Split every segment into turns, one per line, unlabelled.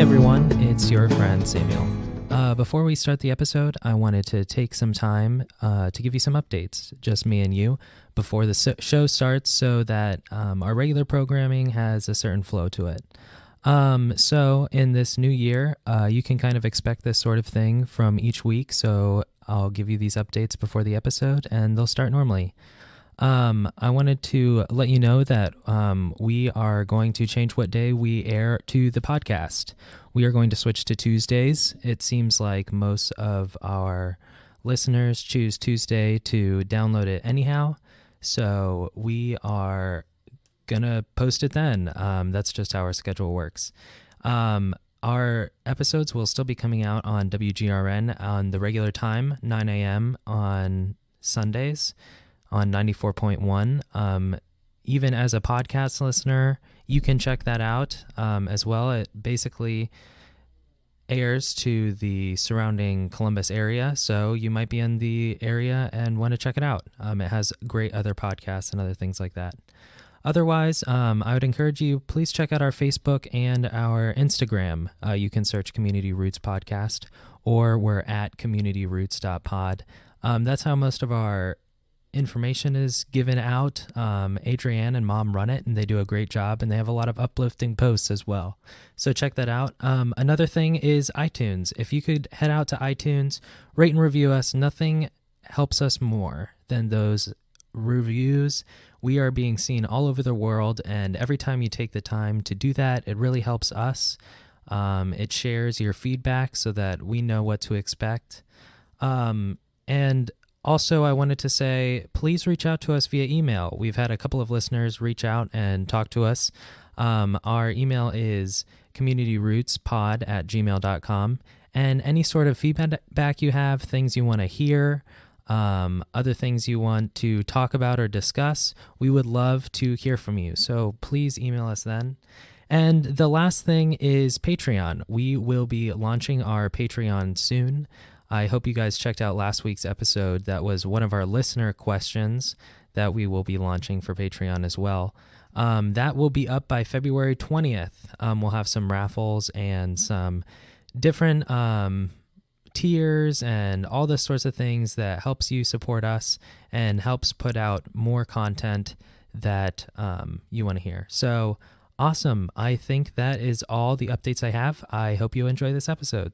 everyone, it's your friend Samuel. Before we start the episode, I wanted to take some time to give you some updates, just me and you, before the show starts so that our regular programming has a certain flow to it. So in this new year, you can kind of expect this sort of thing from each week, so I'll give you these updates before the episode, and they'll start normally. I wanted to let you know that we are going to change what day we air to the podcast. We are going to switch to Tuesdays. It seems like most of our listeners choose Tuesday to download it anyhow, so we are going to post it then. That's just how our schedule works. Our episodes will still be coming out on WGRN on the regular time, 9 a.m. on Sundays. On 94.1. Even as a podcast listener, you can check that out as well. It basically airs to the surrounding Columbus area, so you might be in the area and want to check it out. It has great other podcasts and other things like that. Otherwise, I would encourage you, please check out our Facebook and our Instagram. You can search Community Roots Podcast, or we're at communityroots.pod. That's how most of our information is given out. Adrienne and Mom run it, and they do a great job, and they have a lot of uplifting posts as well. So check that out. Another thing is iTunes. If you could head out to iTunes, rate and review us. Nothing helps us more than those reviews. We are being seen all over the world, and every time you take the time to do that, it really helps us. It shares your feedback so that we know what to expect. And also, I wanted to say, please reach out to us via email. We've had a couple of listeners reach out and talk to us. Our email is communityrootspod@gmail.com. And any sort of feedback you have, things you want to hear, other things you want to talk about or discuss, we would love to hear from you. So please email us then. And the last thing is Patreon. We will be launching our Patreon soon. I hope you guys checked out last week's episode. That was one of our listener questions that we will be launching for Patreon as well. That will be up by February 20th. We'll have some raffles and some different tiers and all the sorts of things that helps you support us and helps put out more content that you want to hear. So awesome. I think that is all the updates I have. I hope you enjoy this episode.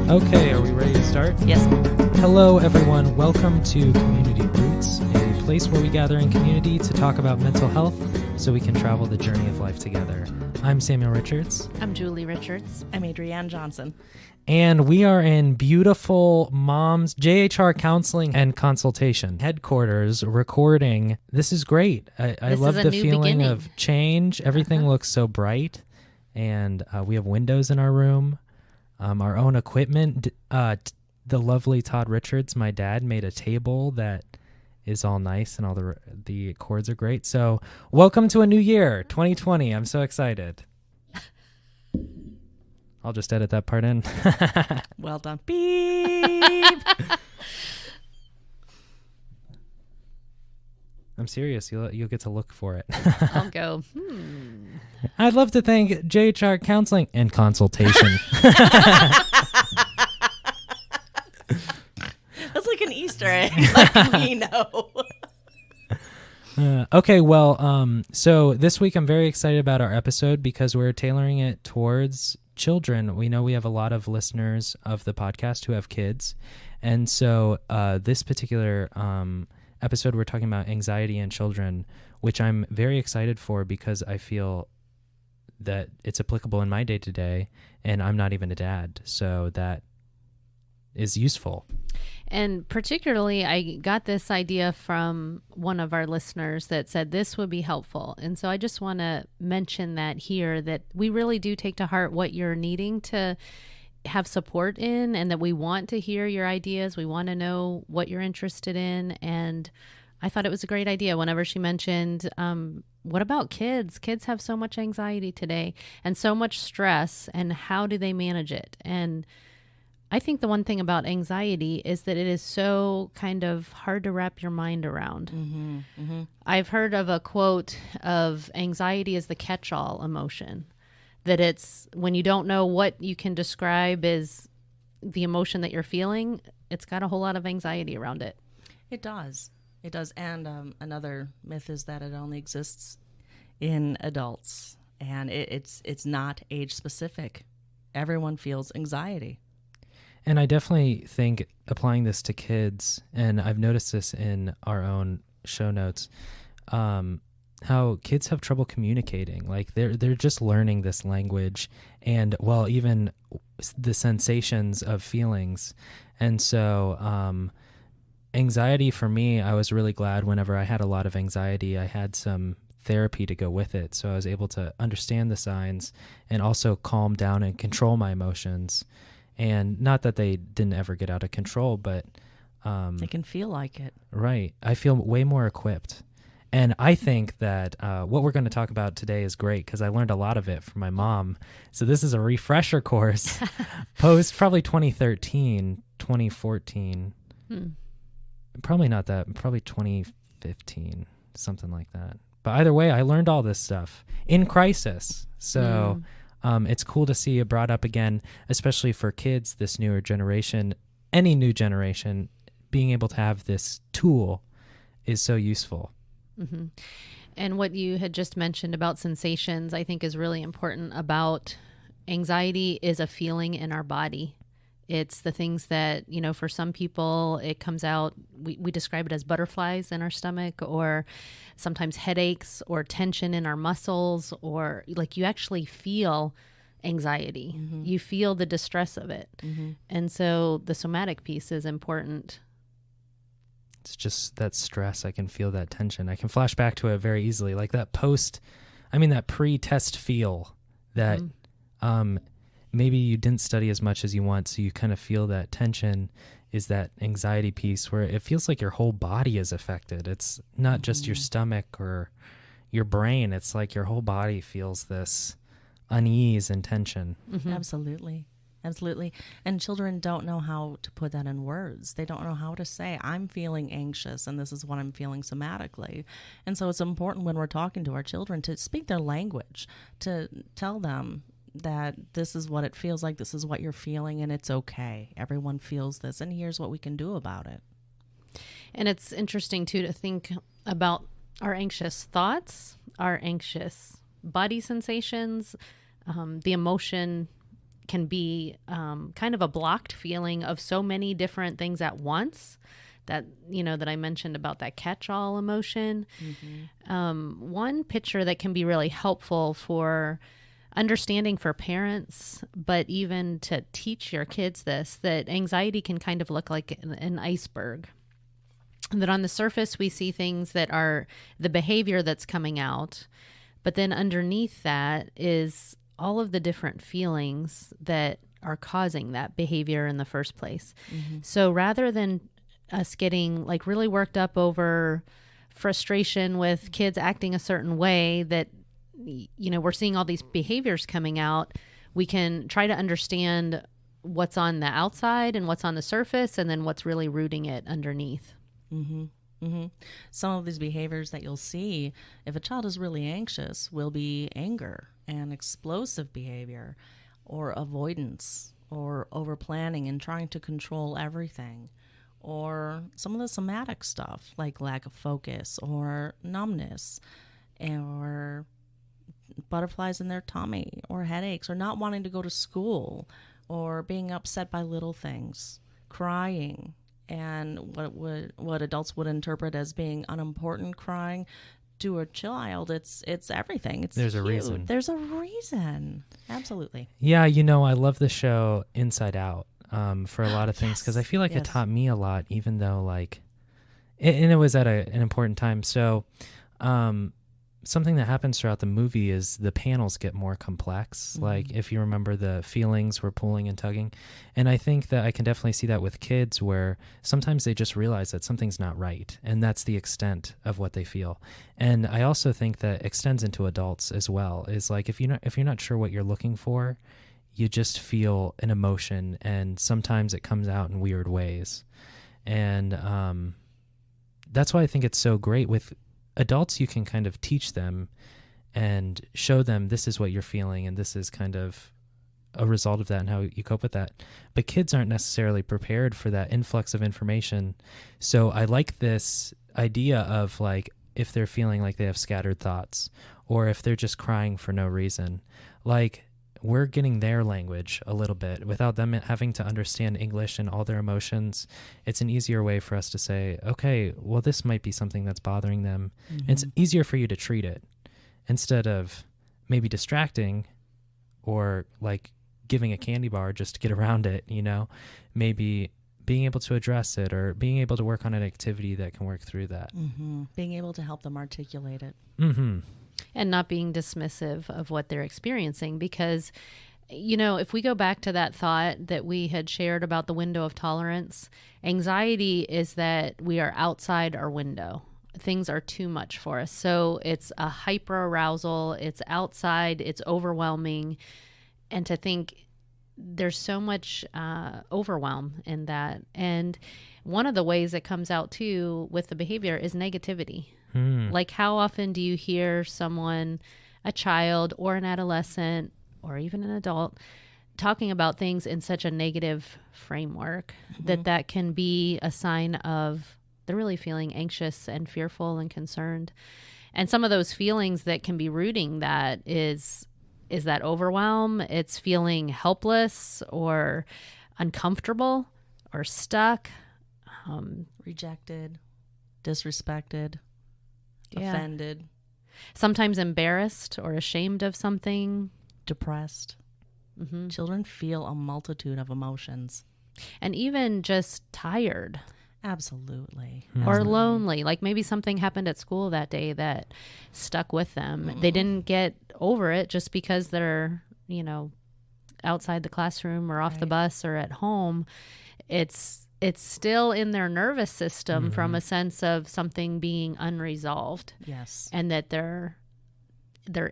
Okay, are we ready to start?
Yes.
Hello, everyone. Welcome to Community Roots, a place where we gather in community to talk about mental health so we can travel the journey of life together. I'm Samuel Richards.
I'm Julie Richards. I'm Adrienne Johnson.
And we are in beautiful Mom's JHR Counseling and Consultation headquarters recording. This is great. I love the feeling of change. Everything looks so bright. And we have windows in our room. Our own equipment. The lovely Todd Richards, my dad, made a table that is all nice and all the cords are great. So welcome to a new year, 2020. I'm so excited. I'll just edit that part in.
Well done. Beep.
I'm serious. You'll get to look for it.
I'll go.
I'd love to thank JHR Counseling and Consultation.
That's like an Easter egg. Like we know.
Okay, well, so this week I'm very excited about our episode because we're tailoring it towards children. We know we have a lot of listeners of the podcast who have kids. And so this particular episode, we're talking about anxiety in children, which I'm very excited for because I feel that it's applicable in my day-to-day, and I'm not even a dad. So that is useful.
And particularly, I got this idea from one of our listeners that said this would be helpful. And so I just want to mention that here, that we really do take to heart what you're needing to have support in, and that we want to hear your ideas. We want to know what you're interested in. And I thought it was a great idea whenever she mentioned, what about kids? Kids have so much anxiety today and so much stress, and how do they manage it? And I think the one thing about anxiety is that it is so kind of hard to wrap your mind around.
Mm-hmm. Mm-hmm.
I've heard of a quote of anxiety is the catch-all emotion, that it's when you don't know what you can describe as the emotion that you're feeling, it's got a whole lot of anxiety around it.
It does. It does. And another myth is that it only exists in adults, and it's not age specific. Everyone feels anxiety.
And I definitely think applying this to kids, and I've noticed this in our own show notes, how kids have trouble communicating. Like they're just learning this language, and well, even the sensations of feelings. And so anxiety for me, I was really glad whenever I had a lot of anxiety, I had some therapy to go with it. So I was able to understand the signs and also calm down and control my emotions. And not that they didn't ever get out of control, but
They can feel like it.
right. I feel way more equipped. And I think that what we're going to talk about today is great because I learned a lot of it from my mom. So this is a refresher course post probably 2013, 2014. Probably not that, probably 2015, something like that. But either way, I learned all this stuff in crisis. So it's cool to see it brought up again, especially for kids, this newer generation, any new generation, being able to have this tool is so useful.
Mm-hmm. And what you had just mentioned about sensations, I think is really important. About anxiety is a feeling in our body. It's the things that, for some people, it comes out, we describe it as butterflies in our stomach, or sometimes headaches or tension in our muscles, or like you actually feel anxiety. Mm-hmm. You feel the distress of it. Mm-hmm. And so the somatic piece is important.
It's just that stress. I can feel that tension. I can flash back to it very easily. Like that that pre-test feel that maybe you didn't study as much as you want, so you kind of feel that tension is that anxiety piece where it feels like your whole body is affected. It's not just your stomach or your brain. It's like your whole body feels this unease and tension.
Mm-hmm. Absolutely. Absolutely. And children don't know how to put that in words. They don't know how to say, I'm feeling anxious and this is what I'm feeling somatically. And so it's important when we're talking to our children to speak their language, to tell them that this is what it feels like, this is what you're feeling, and it's okay. Everyone feels this, and here's what we can do about it.
And it's interesting, too, to think about our anxious thoughts, our anxious body sensations. The emotion can be kind of a blocked feeling of so many different things at once that I mentioned about that catch-all emotion. Mm-hmm. One picture that can be really helpful for understanding for parents, but even to teach your kids this, that anxiety can kind of look like an iceberg. And that on the surface we see things that are the behavior that's coming out, but then underneath that is all of the different feelings that are causing that behavior in the first place. Mm-hmm. So rather than us getting like really worked up over frustration with kids acting a certain way that, we're seeing all these behaviors coming out, we can try to understand what's on the outside and what's on the surface and then what's really rooting it underneath.
Mm-hmm. Mm-hmm. Some of these behaviors that you'll see if a child is really anxious will be anger and explosive behavior, or avoidance, or over planning and trying to control everything, or some of the somatic stuff like lack of focus or numbness, or butterflies in their tummy, or headaches, or not wanting to go to school, or being upset by little things, crying, and what adults would interpret as being unimportant crying. To a child, it's everything. There's a reason. There's a reason. Absolutely.
Yeah, I love the show Inside Out. for a lot of things, because I feel like it
Yes.
taught me a lot, even though like, and it was at an important time. So something that happens throughout the movie is the panels get more complex. Like if you remember, the feelings were pulling and tugging. And I think that I can definitely see that with kids, where sometimes they just realize that something's not right. And that's the extent of what they feel. And I also think that extends into adults as well, is like, if you're not sure what you're looking for, you just feel an emotion, and sometimes it comes out in weird ways. And that's why I think it's so great with adults. You can kind of teach them and show them, this is what you're feeling, and this is kind of a result of that and how you cope with that. But kids aren't necessarily prepared for that influx of information. So I like this idea of like, if they're feeling like they have scattered thoughts, or if they're just crying for no reason, like, we're getting their language a little bit without them having to understand English and all their emotions. It's an easier way for us to say, okay, well, this might be something that's bothering them. It's easier for you to treat it instead of maybe distracting or like giving a candy bar just to get around it, you know, maybe being able to address it, or being able to work on an activity that can work through that.
Being able to help them articulate it.
And not being dismissive of what they're experiencing, because, you know, if we go back to that thought that we had shared about the window of tolerance, anxiety is that we are outside our window. Things are too much for us. So it's a hyper arousal, it's outside, it's overwhelming. And to think there's so much overwhelm in that. And one of the ways it comes out too with the behavior is negativity. Like, how often do you hear someone, a child or an adolescent or even an adult, talking about things in such a negative framework that can be a sign of they're really feeling anxious and fearful and concerned. And some of those feelings that can be rooting that is that overwhelm. It's feeling helpless or uncomfortable or stuck,
Rejected, disrespected, offended,
sometimes embarrassed or ashamed of something,
depressed. Children feel a multitude of emotions.
and even just tired
Absolutely.
or lonely. Like maybe something happened at school that day that stuck with them. They didn't get over it just because they're, you know, outside the classroom or off the bus or at home. It's still in their nervous system from a sense of something being unresolved.
Yes.
And that their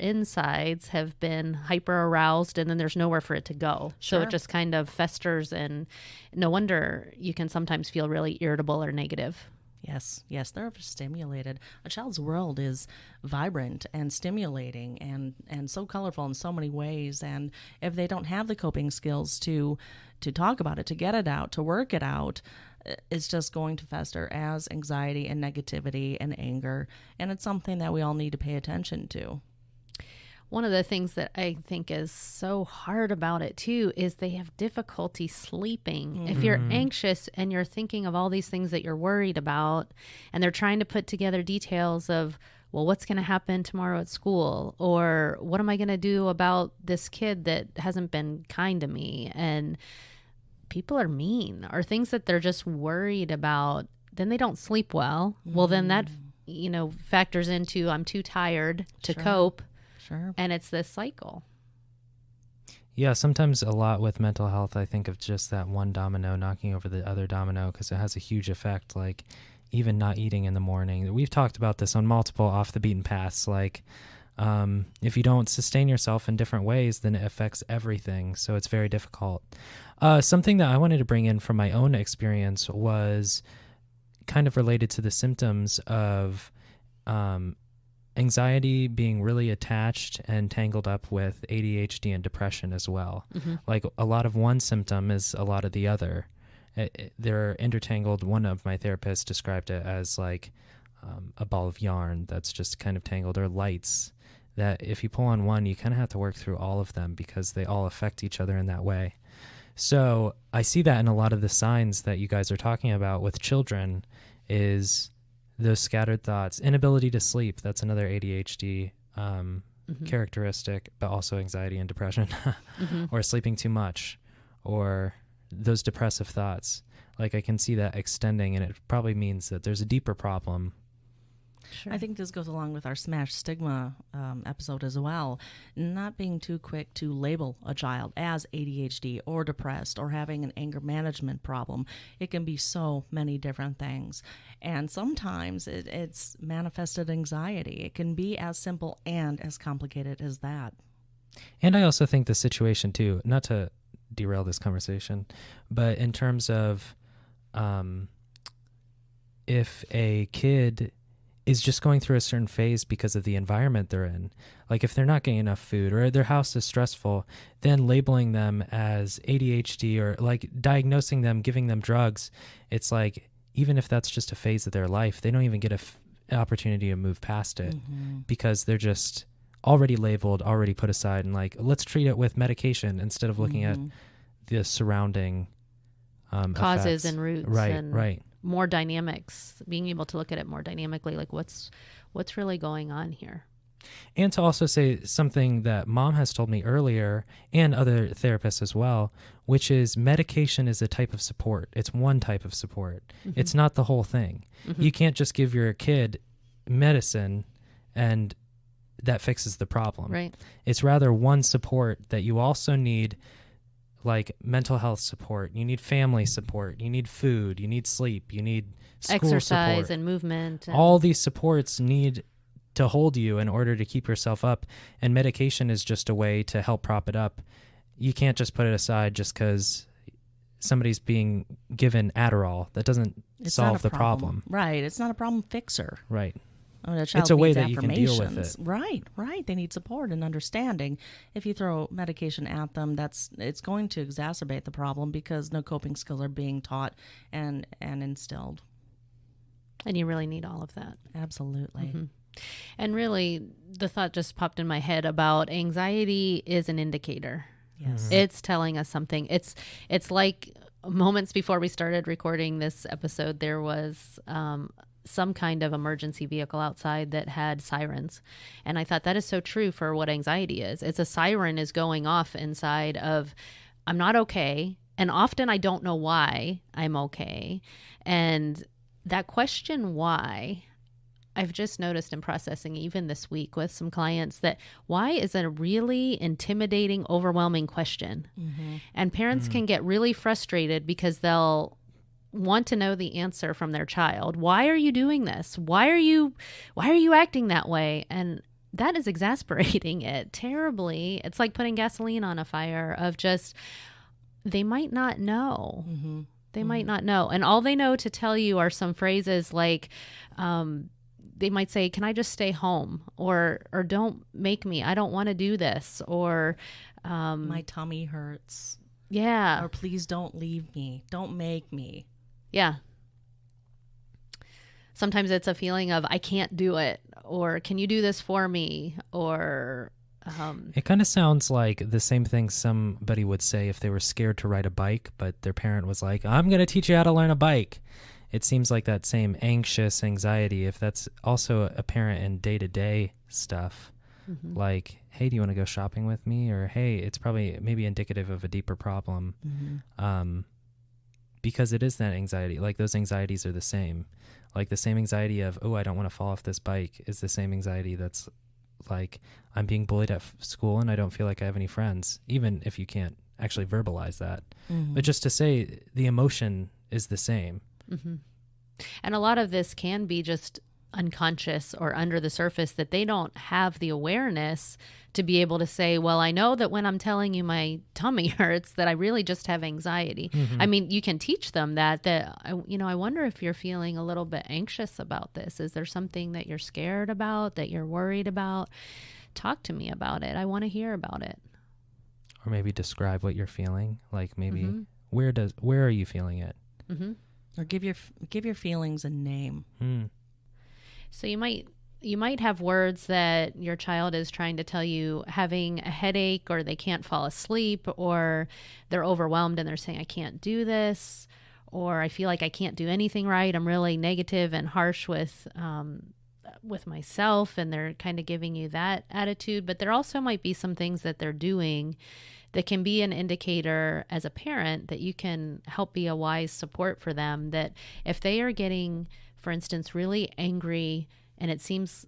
insides have been hyper aroused, and then there's nowhere for it to go. So
Sure.
it just kind of festers, and no wonder you can sometimes feel really irritable or negative.
Yes, they're overstimulated. A child's world is vibrant and stimulating and so colorful in so many ways. And if they don't have the coping skills to talk about it, to get it out, to work it out, it's just going to fester as anxiety and negativity and anger. And it's something that we all need to pay attention to.
One of the things that I think is so hard about it too is they have difficulty sleeping. If you're anxious and you're thinking of all these things that you're worried about, and they're trying to put together details of, well, what's going to happen tomorrow at school? Or what am I going to do about this kid that hasn't been kind to me? And people are mean, or things that they're just worried about. Then they don't sleep well. Well, then that, you know, factors into I'm too tired to cope.
Sure.
And it's this cycle.
Yeah, sometimes a lot with mental health, I think of just that one domino knocking over the other domino, because it has a huge effect, like even not eating in the morning. We've talked about this on multiple off the beaten paths. Like if you don't sustain yourself in different ways, then it affects everything. So it's very difficult. Something that I wanted to bring in from my own experience was kind of related to the symptoms of anxiety being really attached and tangled up with ADHD and depression as well. Like a lot of one symptom is a lot of the other. They're intertangled. One of my therapists described it as like a ball of yarn that's just kind of tangled, or lights that if you pull on one, you kind of have to work through all of them because they all affect each other in that way. So I see that in a lot of the signs that you guys are talking about with children is those scattered thoughts, inability to sleep. That's another ADHD characteristic, but also anxiety and depression, or sleeping too much, or those depressive thoughts. Like I can see that extending, and it probably means that there's a deeper problem.
Sure. I think this goes along with our Smash Stigma episode as well. Not being too quick to label a child as ADHD or depressed or having an anger management problem. It can be so many different things. And sometimes it's manifested anxiety. It can be as simple and as complicated as that.
And I also think the situation too, not to derail this conversation, but in terms of if a kid is just going through a certain phase because of the environment they're in. Like if they're not getting enough food or their house is stressful, then labeling them as ADHD or like diagnosing them, giving them drugs, it's like, even if that's just a phase of their life, they don't even get an opportunity to move past it because they're just already labeled, already put aside, and like, let's treat it with medication instead of looking at the surrounding
causes
effects.
and roots.
Right.
More dynamics, being able to look at it more dynamically, like what's really going on here.
And to also say something that Mom has told me earlier, and other therapists as well, which is medication is a type of support. It's one type of support. It's not the whole thing. You can't just give your kid medicine and that fixes the problem.
Right.
It's rather one support that you also need, like mental health support, you need family support, you need food, you need sleep, you need school
exercise
support.
and movement. And
all these supports need to hold you in order to keep yourself up, and medication is just a way to help prop it up. You can't just put it aside just because somebody's being given Adderall. That doesn't solve the problem.
Right. It's not a problem fixer.
Right.
I mean, a child
It's a way
needs
that you can deal with it.
Right. They need support and understanding. If you throw medication at them, it's going to exacerbate the problem because no coping skills are being taught and instilled.
And you really need all of that.
Absolutely.
And really, the thought just popped in my head about anxiety is an indicator.
Yes.
It's telling us something. It's like moments before we started recording this episode, there was some kind of emergency vehicle outside that had sirens. And I thought that is so true for what anxiety is. It's a siren is going off inside of, I'm not okay. And often I don't know why I'm okay. And that question, why, I've just noticed in processing even this week with some clients that why is a really intimidating, overwhelming question. And parents can get really frustrated because they'll want to know the answer from their child. Why are you doing this? Why are you acting that way? And that is exasperating it terribly. It's like putting gasoline on a fire of just, they might not know. They might not know. And all they know to tell you are some phrases like, they might say, can I just stay home? Or don't make me, I don't want to do this. Or
my tummy hurts.
Yeah.
Or please don't leave me. Don't make me.
Yeah. Sometimes it's a feeling of, I can't do it. Or can you do this for me? Or
it kind of sounds like the same thing somebody would say if they were scared to ride a bike, but their parent was like, I'm going to teach you how to learn a bike. It seems like that same anxious anxiety, if that's also apparent in day-to-day stuff, like, hey, do you want to go shopping with me? Or, hey, it's probably maybe indicative of a deeper problem. Because it is that anxiety. Like, those anxieties are the same. Like, the same anxiety of, oh, I don't want to fall off this bike is the same anxiety that's like, I'm being bullied at school and I don't feel like I have any friends, even if you can't actually verbalize that. But just to say the emotion is the same.
And a lot of this can be just unconscious or under the surface that they don't have the awareness to be able to say, well, I know that when I'm telling you my tummy hurts, that I really just have anxiety. I mean, you can teach them that I wonder if you're feeling a little bit anxious about this. Is there something that you're scared about, that you're worried about? Talk to me about it. I want to hear about it.
Or maybe describe what you're feeling. Like maybe where are you feeling it?
Or give your feelings a name.
So you might have words that your child is trying to tell you, having a headache, or they can't fall asleep, or they're overwhelmed and they're saying, I can't do this, or I feel like I can't do anything right. I'm really negative and harsh with myself, and they're kind of giving you that attitude. But there also might be some things that they're doing that can be an indicator as a parent that you can help be a wise support for them. That if they are getting, for instance, really angry, and it seems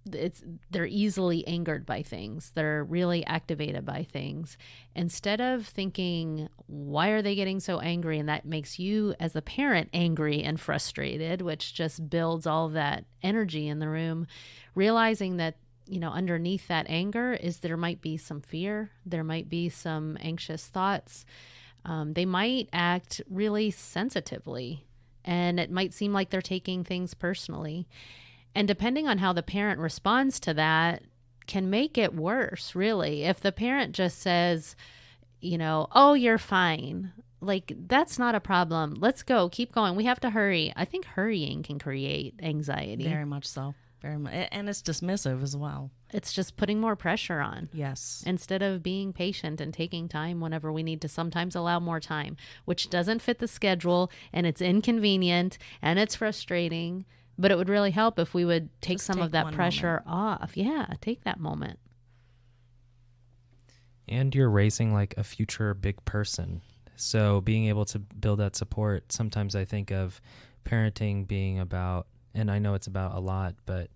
they're easily angered by things, they're really activated by things, instead of thinking, why are they getting so angry? And that makes you as the parent angry and frustrated, which just builds all that energy in the room. Realizing that, underneath that anger is there might be some fear, there might be some anxious thoughts. They might act really sensitively, and it might seem like they're taking things personally. And depending on how the parent responds to that can make it worse, really. If the parent just says, oh, you're fine, like, that's not a problem. Let's go. Keep going. We have to hurry. I think hurrying can create anxiety.
Very much so. Very much. And it's dismissive as well.
It's just putting more pressure on.
Yes.
Instead of being patient and taking time whenever we need to sometimes allow more time, which doesn't fit the schedule, and it's inconvenient and it's frustrating. But it would really help if we would take some of that pressure off. Yeah, take that moment.
And you're raising like a future big person. So being able to build that support, sometimes I think of parenting being about, and I know it's about a lot, but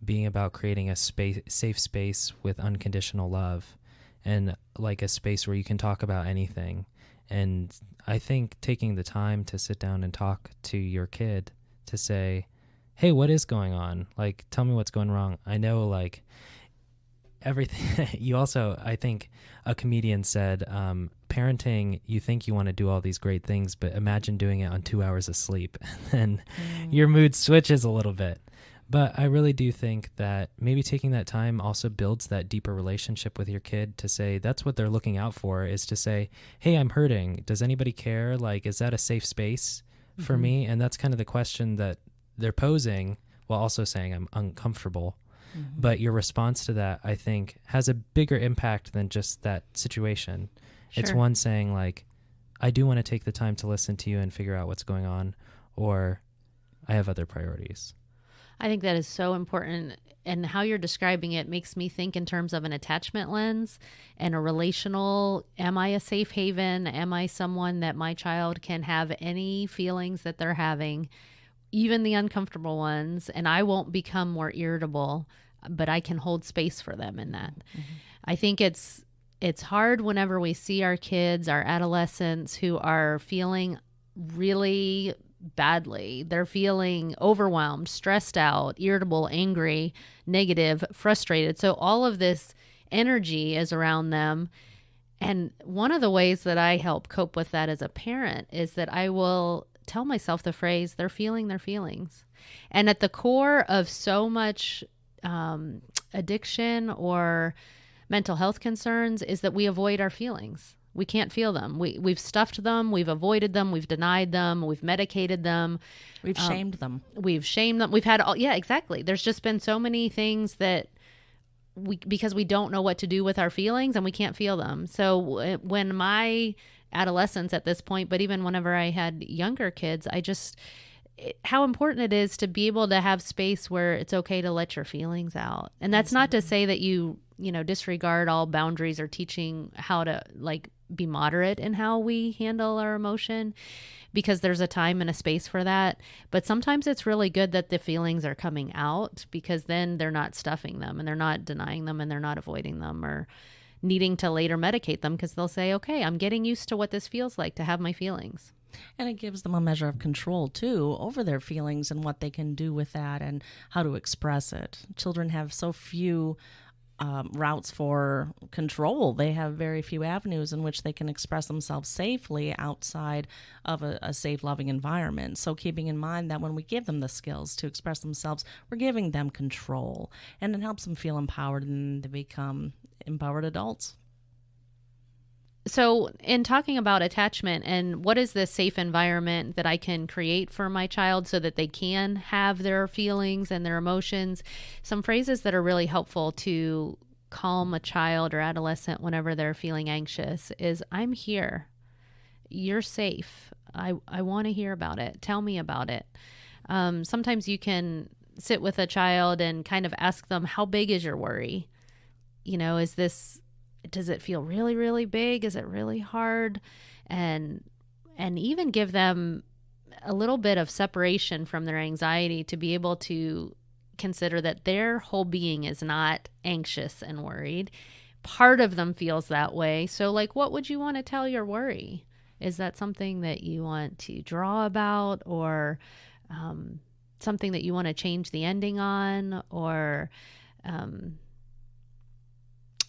being about creating a safe space with unconditional love, and like a space where you can talk about anything. And I think taking the time to sit down and talk to your kid to say, hey, what is going on? Like, tell me what's going wrong. I know, like, everything. You also, I think a comedian said, parenting, you think you want to do all these great things, but imagine doing it on 2 hours of sleep. And then your mood switches a little bit. But I really do think that maybe taking that time also builds that deeper relationship with your kid to say that's what they're looking out for, is to say, hey, I'm hurting. Does anybody care? Like, is that a safe space for me? And that's kind of the question that they're posing, while also saying I'm uncomfortable. But your response to that, I think, has a bigger impact than just that situation. Sure. It's one saying, like, I do want to take the time to listen to you and figure out what's going on, or I have other priorities.
I think that is so important. And how you're describing it makes me think in terms of an attachment lens and a relational, am I a safe haven? Am I someone that my child can have any feelings that they're having, even the uncomfortable ones, and I won't become more irritable, but I can hold space for them in that. I think it's hard whenever we see our kids, our adolescents, who are feeling really badly. They're feeling overwhelmed, stressed out, irritable, angry, negative, frustrated. So all of this energy is around them. And one of the ways that I help cope with that as a parent is that I will tell myself the phrase, they're feeling their feelings. And at the core of so much addiction or mental health concerns is that we avoid our feelings. We can't feel them. We've stuffed them. We've avoided them. We've denied them. We've medicated them.
We've shamed them.
We've shamed them. We've had yeah, exactly. There's just been so many things that because we don't know what to do with our feelings and we can't feel them. So when my adolescents at this point, but even whenever I had younger kids, how important it is to be able to have space where it's okay to let your feelings out. And that's not to say that you disregard all boundaries or teaching how to be moderate in how we handle our emotion, because there's a time and a space for that. But sometimes it's really good that the feelings are coming out, because then they're not stuffing them and they're not denying them and they're not avoiding them or needing to later medicate them, because they'll say, okay, I'm getting used to what this feels like to have my feelings.
And it gives them a measure of control, too, over their feelings and what they can do with that and how to express it. Children have so few routes for control. They have very few avenues in which they can express themselves safely outside of a safe, loving environment. So keeping in mind that when we give them the skills to express themselves, we're giving them control. And it helps them feel empowered and to become empowered adults.
So in talking about attachment and what is the safe environment that I can create for my child so that they can have their feelings and their emotions, some phrases that are really helpful to calm a child or adolescent whenever they're feeling anxious is, I'm here. You're safe. I want to hear about it. Tell me about it. Sometimes you can sit with a child and kind of ask them, how big is your worry? Is this does it feel really, really big? Is it really hard? And even give them a little bit of separation from their anxiety to be able to consider that their whole being is not anxious and worried. Part of them feels that way. So like, what would you want to tell your worry? Is that something that you want to draw about, or something that you want to change the ending on, or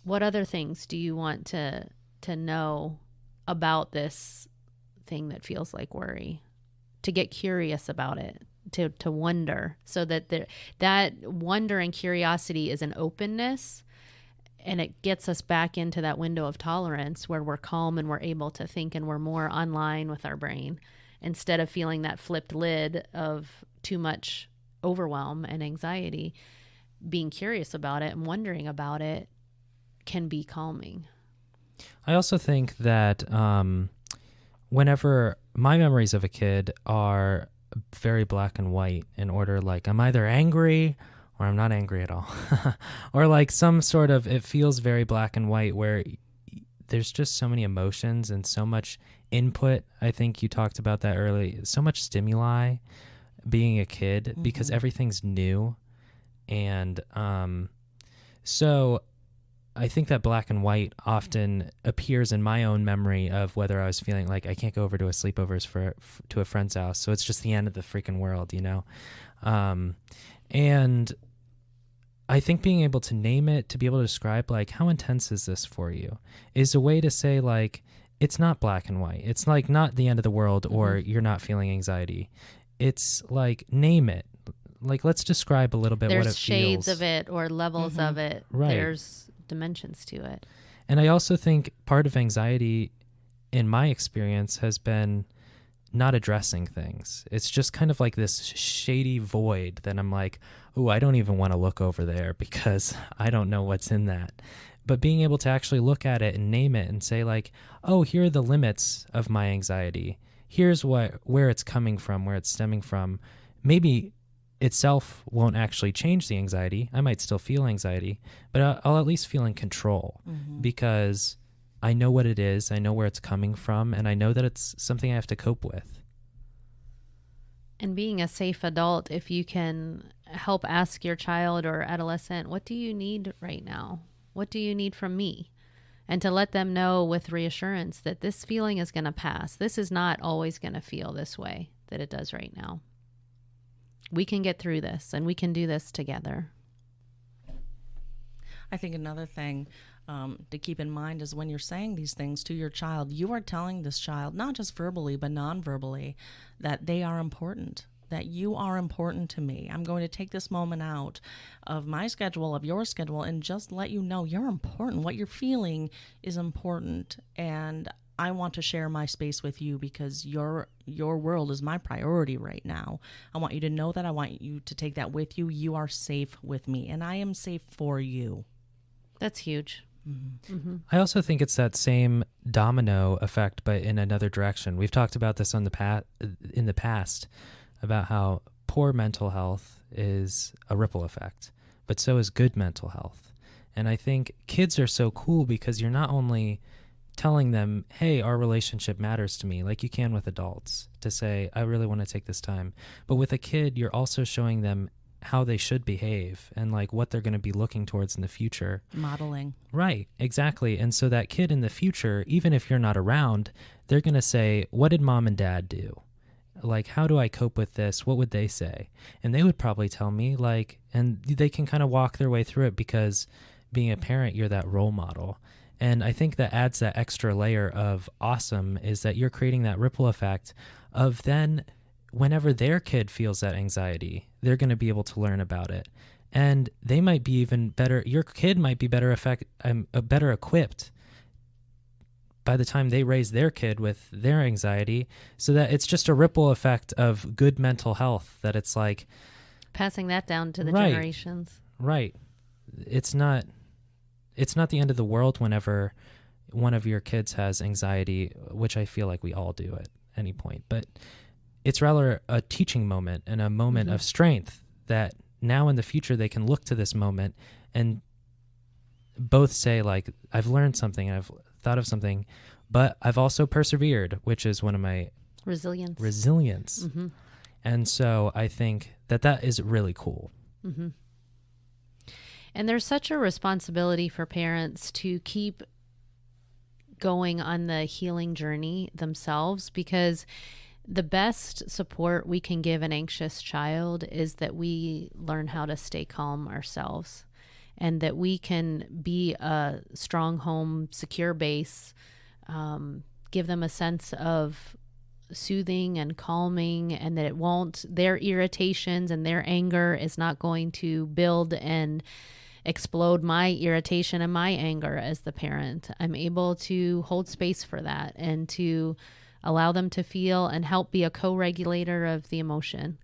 what other things do you want to know about this thing that feels like worry? To get curious about it, to wonder, so that that wonder and curiosity is an openness, and it gets us back into that window of tolerance where we're calm and we're able to think and we're more online with our brain, instead of feeling that flipped lid of too much overwhelm and anxiety. Being curious about it and wondering about it can be calming.
I also think that whenever my memories of a kid are very black and white, in order, like I'm either angry or I'm not angry at all, or like some sort of, it feels very black and white where there's just so many emotions and so much input. I think you talked about that early, so much stimuli being a kid, because everything's new. And so I think that black and white often appears in my own memory of whether I was feeling like I can't go over to a sleepover to a friend's house, so it's just the end of the freaking world, you know? And I think being able to name it, to be able to describe like, how intense is this for you, is a way to say like, it's not black and white. It's like not the end of the world, or you're not feeling anxiety. It's like, name it. Like, let's describe a little bit what it feels.
There's shades of it, or levels of it.
Right.
There's dimensions to it.
And I also think part of anxiety, in my experience, has been not addressing things. It's just kind of like this shady void that I'm like, oh, I don't even want to look over there because I don't know what's in that. But being able to actually look at it and name it and say like, oh, here are the limits of my anxiety. Here's where it's coming from, where it's stemming from. Maybe itself won't actually change the anxiety. I might still feel anxiety, but I'll at least feel in control, because I know what it is, I know where it's coming from, and I know that it's something I have to cope with.
And being a safe adult, if you can help ask your child or adolescent, what do you need right now? What do you need from me? And to let them know with reassurance that this feeling is going to pass. This is not always going to feel this way that it does right now. We can get through this, and we can do this together.
I think another thing to keep in mind is when you're saying these things to your child, you are telling this child, not just verbally, but non-verbally, that they are important, that you are important to me. I'm going to take this moment out of my schedule, of your schedule, and just let you know you're important. What you're feeling is important, and I want to share my space with you because your world is my priority right now. I want you to know that. I want you to take that with you. You are safe with me, and I am safe for you.
That's huge.
I also think it's that same domino effect, but in another direction. We've talked about this in the past, about how poor mental health is a ripple effect, but so is good mental health. And I think kids are so cool because you're not only telling them, hey, our relationship matters to me, like you can with adults, to say, I really want to take this time. But with a kid, you're also showing them how they should behave and like what they're going to be looking towards in the future.
Modeling.
Right, exactly. And so that kid in the future, even if you're not around, they're going to say, what did mom and dad do? Like, how do I cope with this? What would they say? And they would probably tell me, like, and they can kind of walk their way through it because being a parent, you're that role model. And I think that adds that extra layer of awesome, is that you're creating that ripple effect of then whenever their kid feels that anxiety, they're going to be able to learn about it. And they might be even better. Your kid might be better equipped by the time they raise their kid with their anxiety, so that it's just a ripple effect of good mental health, that it's like
passing that down to the generations.
Right. It's not the end of the world whenever one of your kids has anxiety, which I feel like we all do at any point. But it's rather a teaching moment and a moment of strength that now in the future they can look to this moment and both say like, I've learned something, I've thought of something, but I've also persevered, which is one of my resilience.
Mm-hmm.
And so I think that is really cool.
Mm-hmm. And there's such a responsibility for parents to keep going on the healing journey themselves, because the best support we can give an anxious child is that we learn how to stay calm ourselves, and that we can be a strong home, secure base, give them a sense of soothing and calming, and that their irritations and their anger is not going to build and explode my irritation and my anger as the parent. I'm able to hold space for that and to allow them to feel and help be a co-regulator of the emotion,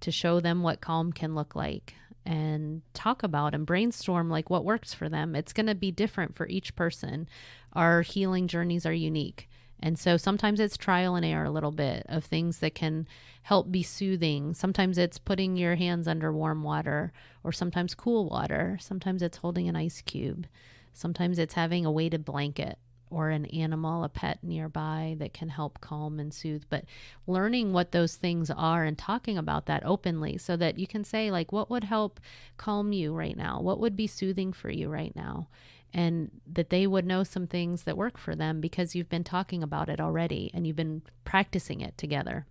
to show them what calm can look like, and talk about and brainstorm like what works for them. It's going to be different for each person. Our healing journeys are unique. And so sometimes it's trial and error a little bit of things that can help be soothing. Sometimes it's putting your hands under warm water, or sometimes cool water. Sometimes it's holding an ice cube. Sometimes it's having a weighted blanket or an animal, a pet nearby that can help calm and soothe. But learning what those things are and talking about that openly, so that you can say like, what would help calm you right now? What would be soothing for you right now? And that they would know some things that work for them because you've been talking about it already and you've been practicing it together.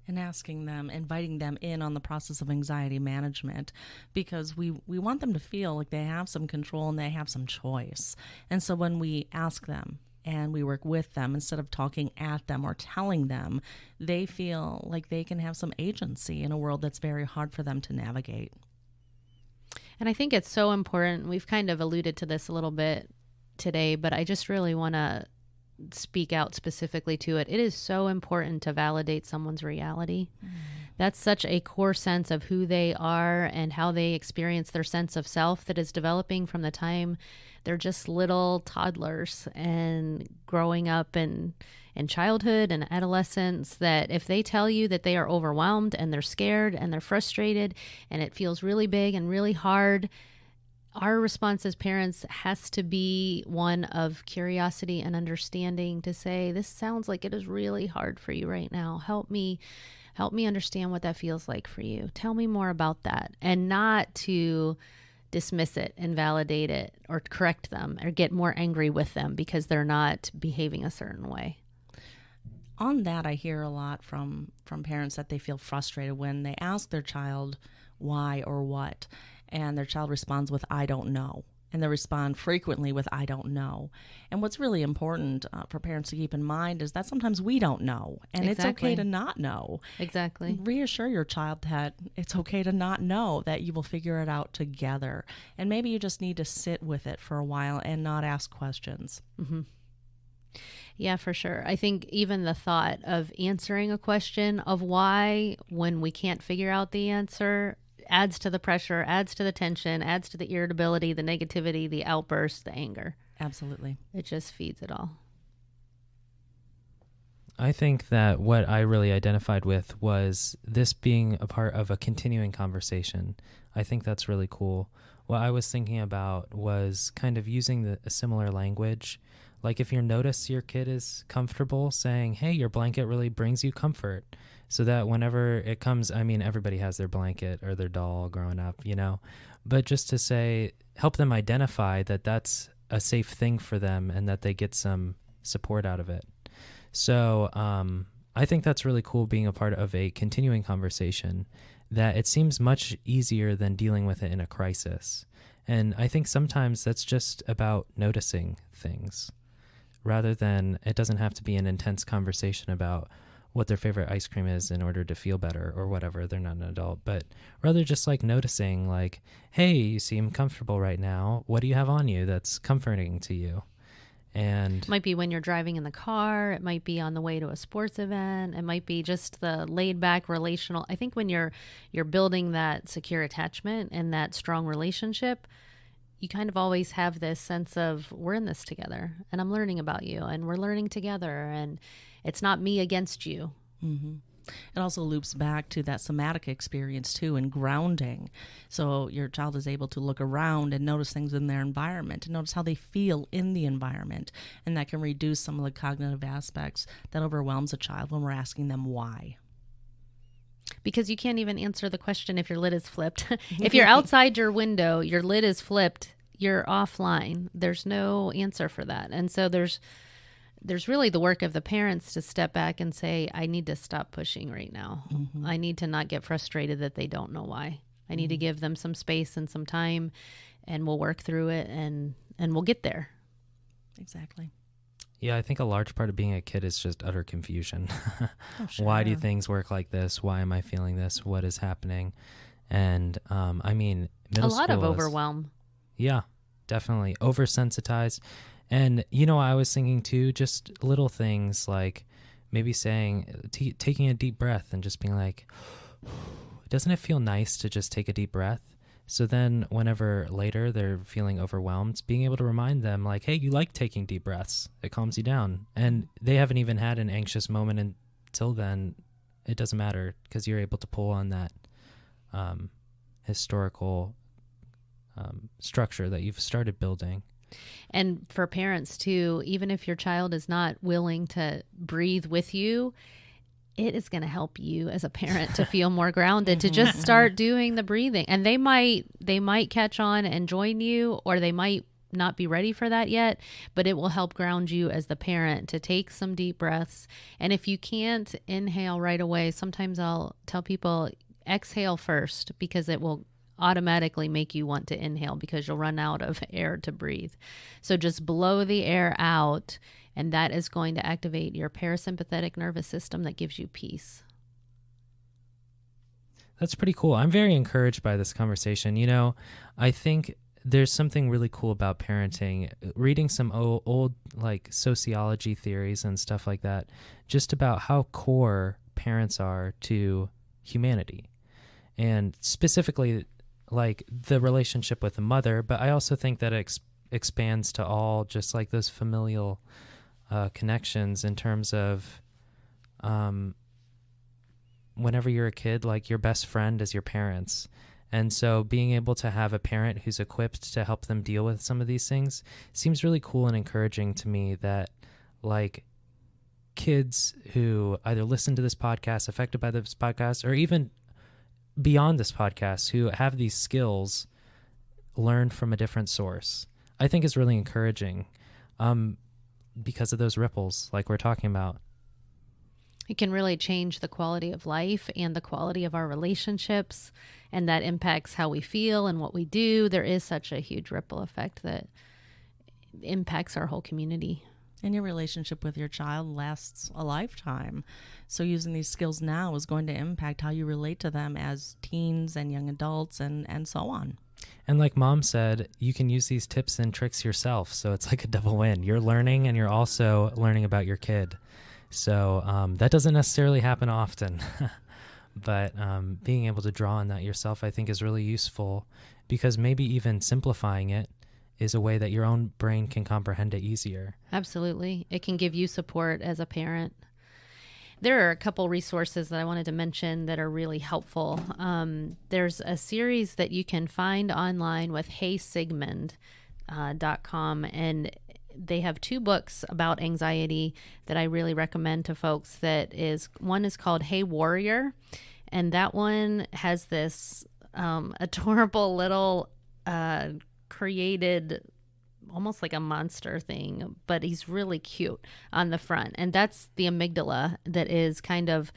And asking them, inviting them in on the process of anxiety management, because we want them to feel like they have some control and they have some choice. And so when we ask them and we work with them, instead of talking at them or telling them, they feel like they can have some agency in a world that's very hard for them to navigate.
And I think it's so important. We've kind of alluded to this a little bit today, but I just really want to speak out specifically to it. It is so important to validate someone's reality. That's such a core sense of who they are and how they experience their sense of self that is developing from the time they're just little toddlers and growing up in childhood and adolescence, that if they tell you that they are overwhelmed and they're scared and they're frustrated and it feels really big and really hard, our response as parents has to be one of curiosity and understanding, to say, this sounds like it is really hard for you right now. Help me understand what that feels like for you. Tell me more about that. And not to dismiss it, invalidate it, or correct them or get more angry with them because they're not behaving a certain way.
On that, I hear a lot from parents that they feel frustrated when they ask their child why or what, and their child responds with, I don't know. And they respond frequently with, I don't know. And what's really important for parents to keep in mind is that sometimes we don't know, and It's okay to not know.
Exactly.
Reassure your child that it's okay to not know, that you will figure it out together. And maybe you just need to sit with it for a while and not ask questions.
Mm-hmm. Yeah, for sure. I think even the thought of answering a question of why when we can't figure out the answer adds to the pressure, adds to the tension, adds to the irritability, the negativity, the outbursts, the anger.
Absolutely.
It just feeds it all.
I think that what I really identified with was this being a part of a continuing conversation. I think that's really cool. What I was thinking about was kind of using a similar language. Like if you notice your kid is comfortable saying, hey, your blanket really brings you comfort. So that whenever it comes, I mean, everybody has their blanket or their doll growing up, but just to say, help them identify that that's a safe thing for them and that they get some support out of it. So I think that's really cool, being a part of a continuing conversation, that it seems much easier than dealing with it in a crisis. And I think sometimes that's just about noticing things, rather than, it doesn't have to be an intense conversation about what their favorite ice cream is in order to feel better or whatever. They're not an adult, but rather just like noticing, like, hey, you seem comfortable right now. What do you have on you that's comforting to you? And
it might be when you're driving in the car. It might be on the way to a sports event. It might be just the laid back relational. I think when you're building that secure attachment and that strong relationship, you kind of always have this sense of, we're in this together and I'm learning about you and we're learning together, and it's not me against you.
Mm-hmm. It also loops back to that somatic experience too, and grounding. So your child is able to look around and notice things in their environment and notice how they feel in the environment. And that can reduce some of the cognitive aspects that overwhelms a child when we're asking them why.
Because you can't even answer the question if your lid is flipped. If you're outside your window, your lid is flipped, you're offline. There's no answer for that. And so there's really the work of the parents to step back and say, I need to stop pushing right now. Mm-hmm. I need to not get frustrated that they don't know why. I need to give them some space and some time, and we'll work through it, and we'll get there.
Exactly.
Yeah, I think a large part of being a kid is just utter confusion.
Oh, sure.
Why do things work like this? Why am I feeling this? What is happening? And I mean, middle school
a lot of overwhelm.
Yeah, definitely. Oversensitized. And, you know, I was thinking too, just little things like maybe saying, taking a deep breath and just being like, doesn't it feel nice to just take a deep breath? So then whenever later they're feeling overwhelmed, being able to remind them like, hey, you like taking deep breaths. It calms you down. And they haven't even had an anxious moment until then. It doesn't matter because you're able to pull on that historical structure that you've started building.
And for parents too, even if your child is not willing to breathe with you, it is going to help you as a parent to feel more grounded, to just start doing the breathing. And they might catch on and join you, or they might not be ready for that yet, but it will help ground you as the parent to take some deep breaths. And if you can't inhale right away, sometimes I'll tell people exhale first, because it will automatically make you want to inhale because you'll run out of air to breathe. So just blow the air out, and that is going to activate your parasympathetic nervous system that gives you peace.
That's pretty cool. I'm very encouraged by this conversation. You know, I think there's something really cool about parenting. Reading some old like sociology theories and stuff like that, just about how core parents are to humanity. And specifically like the relationship with the mother, but I also think that it expands to all just like those familial connections in terms of whenever you're a kid, like your best friend is your parents. And so being able to have a parent who's equipped to help them deal with some of these things seems really cool and encouraging to me, that like kids who either listen to this podcast, affected by this podcast, or even beyond this podcast, who have these skills learned from a different source, I think is really encouraging because of those ripples like we're talking about.
It can really change the quality of life and the quality of our relationships, and that impacts how we feel and what we do. There is such a huge ripple effect that impacts our whole community.
And your relationship with your child lasts a lifetime. So using these skills now is going to impact how you relate to them as teens and young adults and so on.
And like Mom said, you can use these tips and tricks yourself. So it's like a double win. You're learning and you're also learning about your kid. So that doesn't necessarily happen often. But being able to draw on that yourself, I think, is really useful, because maybe even simplifying it is a way that your own brain can comprehend it easier.
Absolutely. It can give you support as a parent. There are a couple resources that I wanted to mention that are really helpful. There's a series that you can find online with HeySigmund.com, and they have 2 books about anxiety that I really recommend to folks. One is called Hey Warrior, and that one has this adorable little created almost like a monster thing, but he's really cute on the front. And that's the amygdala that is kind of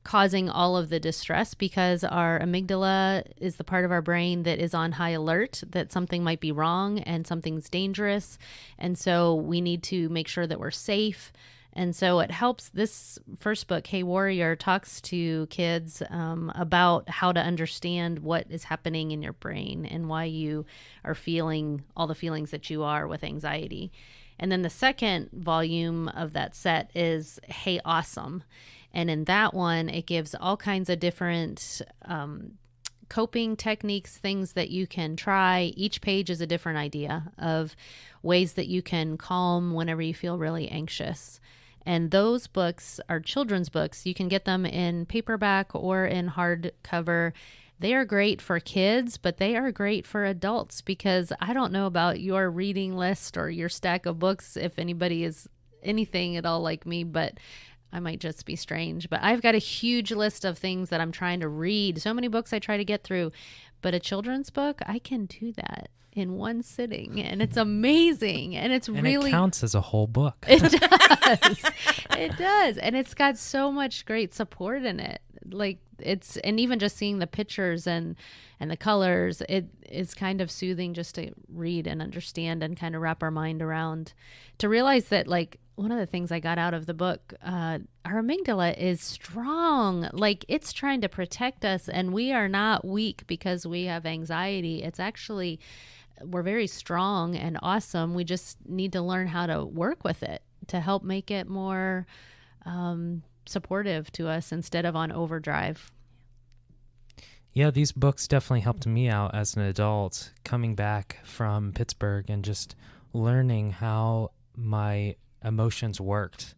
causing all of the distress, because our amygdala is the part of our brain that is on high alert, that something might be wrong and something's dangerous. And so we need to make sure that we're safe. And so it helps. This first book, Hey Warrior, talks to kids about how to understand what is happening in your brain and why you are feeling all the feelings that you are with anxiety. And then the second volume of that set is Hey Awesome. And in that one, it gives all kinds of different coping techniques, things that you can try. Each page is a different idea of ways that you can calm whenever you feel really anxious. And those books are children's books. You can get them in paperback or in hardcover. They are great for kids, but they are great for adults, because I don't know about your reading list or your stack of books, if anybody is anything at all like me, but I might just be strange. But I've got a huge list of things that I'm trying to read. So many books I try to get through. But a children's book, I can do that in one sitting, and it's amazing. And it's really,
it counts as a whole book.
It does. It does. And it's got so much great support in it. Like and even just seeing the pictures and the colors, it is kind of soothing just to read and understand and kind of wrap our mind around, to realize that, like, one of the things I got out of the book, our amygdala is strong. Like, it's trying to protect us, and we are not weak because we have anxiety. It's actually, we're very strong and awesome. We just need to learn how to work with it to help make it more supportive to us instead of on overdrive.
Yeah, these books definitely helped me out as an adult, coming back from Pittsburgh and just learning how my emotions worked.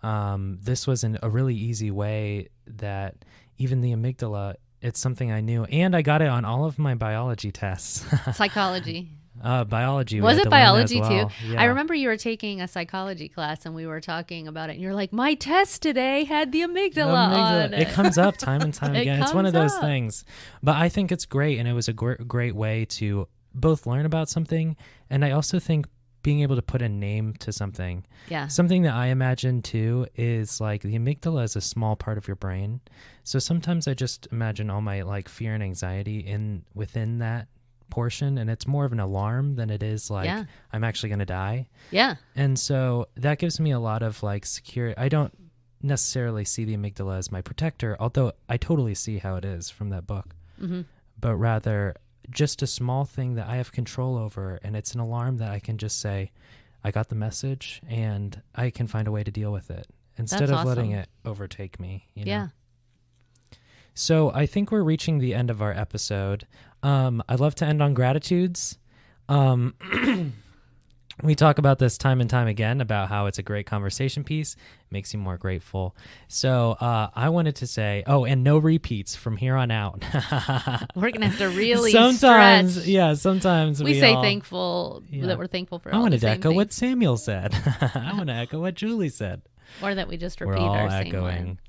This was a really easy way that even the amygdala, it's something I knew. And I got it on all of my biology tests.
Psychology.
Biology.
Was it biology
well.
too?
Yeah.
I remember you were taking a psychology class and we were talking about it, and you're like, my test today had the amygdala on it.
It comes up time and time again. It's one of those
up.
things. But I think it's great, and it was a great way to both learn about something, and I also think being able to put a name to something.
Yeah.
Something that I imagine too is like the amygdala is a small part of your brain. So sometimes I just imagine all my like fear and anxiety within that portion, and it's more of an alarm than it is like I'm actually going to die.
Yeah.
And so that gives me a lot of like security. I don't necessarily see the amygdala as my protector, although I totally see how it is from that book.
Mm-hmm. But
rather just a small thing that I have control over, and it's an alarm that I can just say, I got the message, and I can find a way to deal with it instead of letting it overtake me. You know?
Yeah.
So I think we're reaching the end of our episode. I'd love to end on gratitudes. We talk about this time and time again about how it's a great conversation piece, makes you more grateful. So I wanted to say, and no repeats from here on out.
We're going to have to really
sometimes,
stretch.
Yeah, sometimes
we say thankful, that we're thankful for all the same things.
I wanted to echo what Samuel said. I want to echo what Julie said.
Or that we just repeat
we're all
our
echoing.
Same one.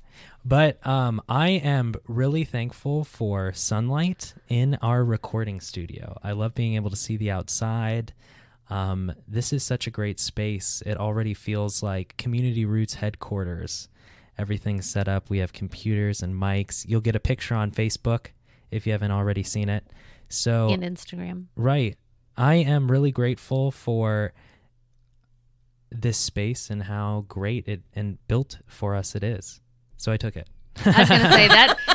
But I am really thankful for sunlight in our recording studio. I love being able to see the outside. This is such a great space. It already feels like Community Roots headquarters. Everything's set up. We have computers and mics. You'll get a picture on Facebook if you haven't already seen it. So
and Instagram.
Right. I am really grateful for this space and how great it and built for us it is. So I took it.
I was going to say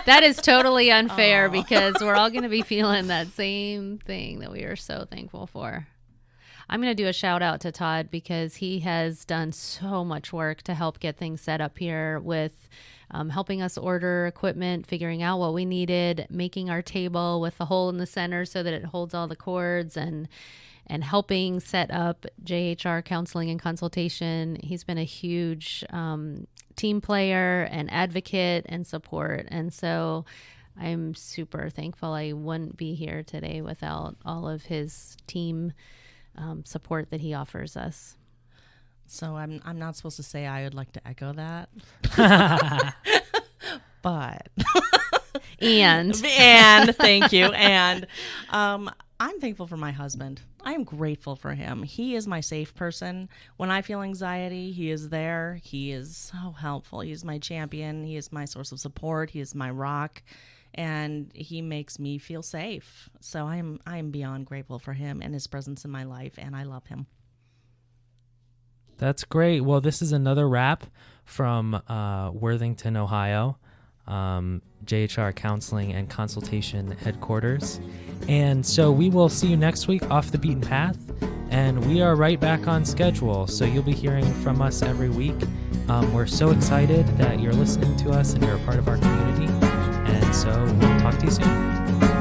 that is totally unfair because we're all going to be feeling that same thing that we are so thankful for. I'm going to do a shout out to Todd because he has done so much work to help get things set up here with helping us order equipment, figuring out what we needed, making our table with the hole in the center so that it holds all the cords, and helping set up JHR counseling and consultation. He's been a huge team player and advocate and support. And so I'm super thankful. I wouldn't be here today without all of his team support that he offers us.
So I'm not supposed to say I would like to echo that. But
and
thank you. And I'm thankful for my husband. I am grateful for him. He is my safe person. When I feel anxiety, he is there. He is so helpful. He is my champion. He is my source of support. He is my rock. And he makes me feel safe. So I am beyond grateful for him and his presence in my life, and I love him.
That's great. Well, this is another wrap from Worthington, Ohio, JHR Counseling and Consultation Headquarters. And so we will see you next week off the beaten path, and we are right back on schedule. So you'll be hearing from us every week. We're so excited that you're listening to us and you're a part of our community. And so we'll talk to you soon.